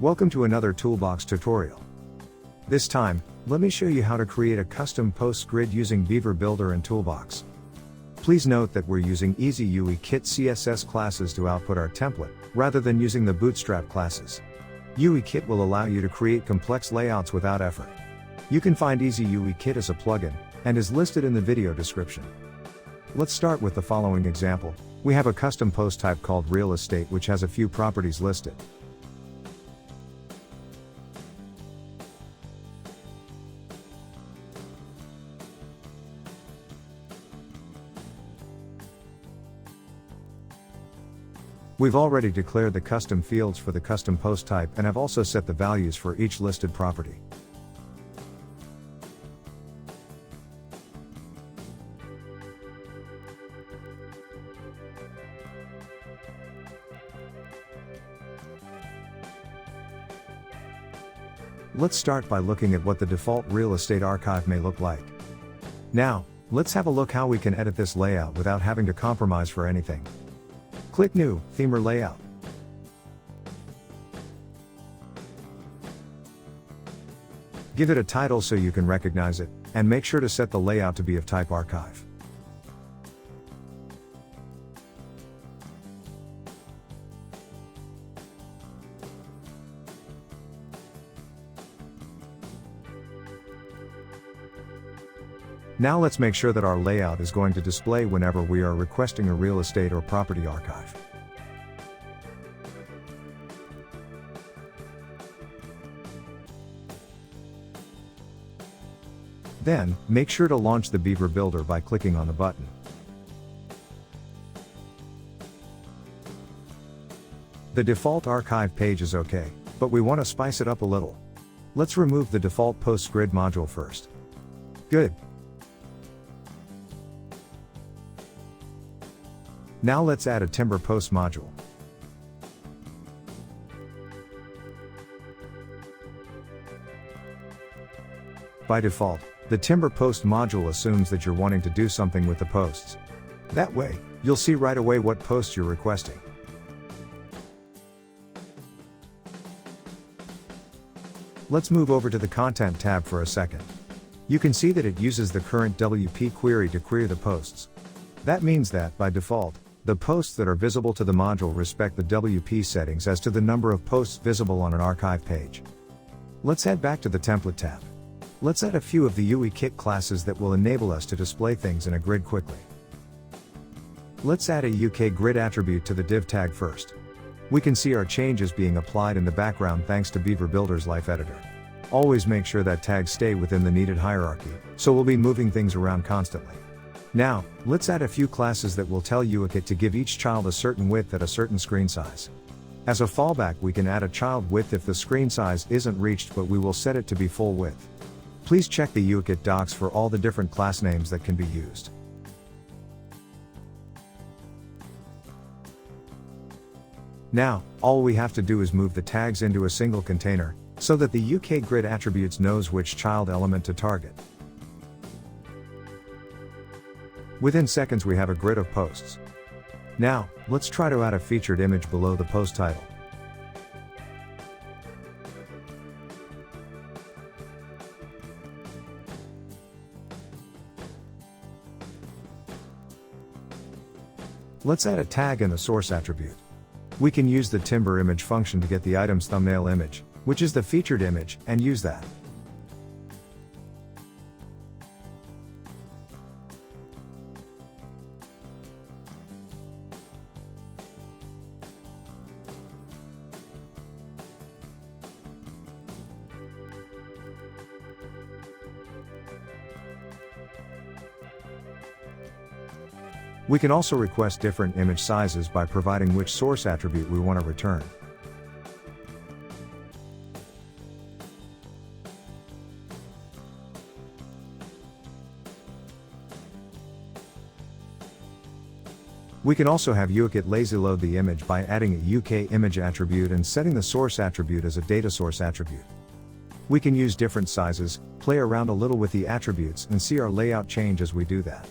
Welcome to another Toolbox tutorial. This time, let me show you how to create a custom post grid using Beaver Builder and Toolbox. Please note that we're using Easy UI Kit CSS classes to output our template, rather than using the Bootstrap classes. UI Kit will allow you to create complex layouts without effort. You can find Easy UI Kit as a plugin, and is listed in the video description. Let's start with the following example. We have a custom post type called real estate which has a few properties listed. We've already declared the custom fields for the custom post type and have also set the values for each listed property. Let's start by looking at what the default real estate archive may look like. Now, let's have a look how we can edit this layout without having to compromise for anything. Click New, Theme or Layout. Give it a title so you can recognize it, and make sure to set the layout to be of type archive. Now let's make sure that our layout is going to display whenever we are requesting a real estate or property archive. Then, make sure to launch the Beaver Builder by clicking on the button. The default archive page is okay, but we want to spice it up a little. Let's remove the default post grid module first. Good. Now let's add a timber post module. By default, the timber post module assumes that you're wanting to do something with the posts. That way, you'll see right away what posts you're requesting. Let's move over to the Content tab for a second. You can see that it uses the current WP query to query the posts. That means that, by default, the posts that are visible to the module respect the WP settings as to the number of posts visible on an archive page. Let's head back to the Template tab. Let's add a few of the UI Kit classes that will enable us to display things in a grid quickly. Let's add a UK grid attribute to the div tag first. We can see our changes being applied in the background thanks to Beaver Builder's Life Editor. Always make sure that tags stay within the needed hierarchy, so we'll be moving things around constantly. Now, let's add a few classes that will tell UIKit to give each child a certain width at a certain screen size. As a fallback, we can add a child width if the screen size isn't reached, but we will set it to be full width. Please check the UIKit docs for all the different class names that can be used. Now, all we have to do is move the tags into a single container, so that the UK grid attributes knows which child element to target. Within seconds we have a grid of posts. Now, let's try to add a featured image below the post title. Let's add a tag in the source attribute. We can use the timber image function to get the item's thumbnail image, which is the featured image, and use that. We can also request different image sizes by providing which source attribute we want to return. We can also have UIKit lazy load the image by adding a UK image attribute and setting the source attribute as a data source attribute. We can use different sizes, play around a little with the attributes, and see our layout change as we do that.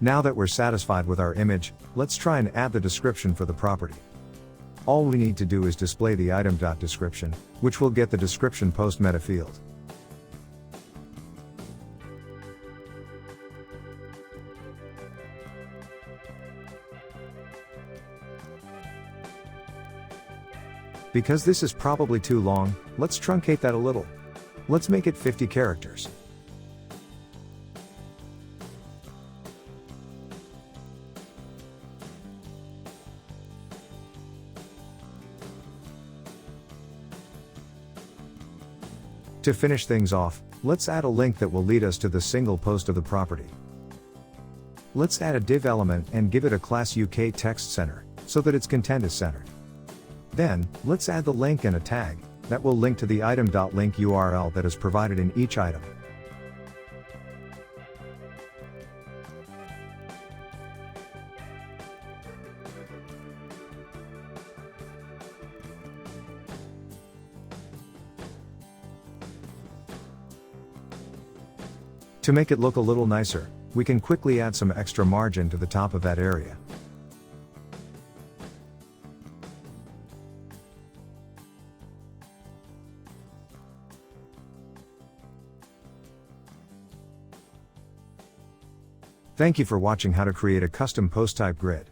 Now that we're satisfied with our image, let's try and add the description for the property. All we need to do is display the item.description, which will get the description post meta field. Because this is probably too long, let's truncate that a little. Let's make it 50 characters. To finish things off, let's add a link that will lead us to the single post of the property. Let's add a div element and give it a class UK text center, so that its content is centered. Then, let's add the link and a tag that will link to the item.link URL that is provided in each item. To make it look a little nicer, we can quickly add some extra margin to the top of that area. Thank you for watching how to create a custom post type grid.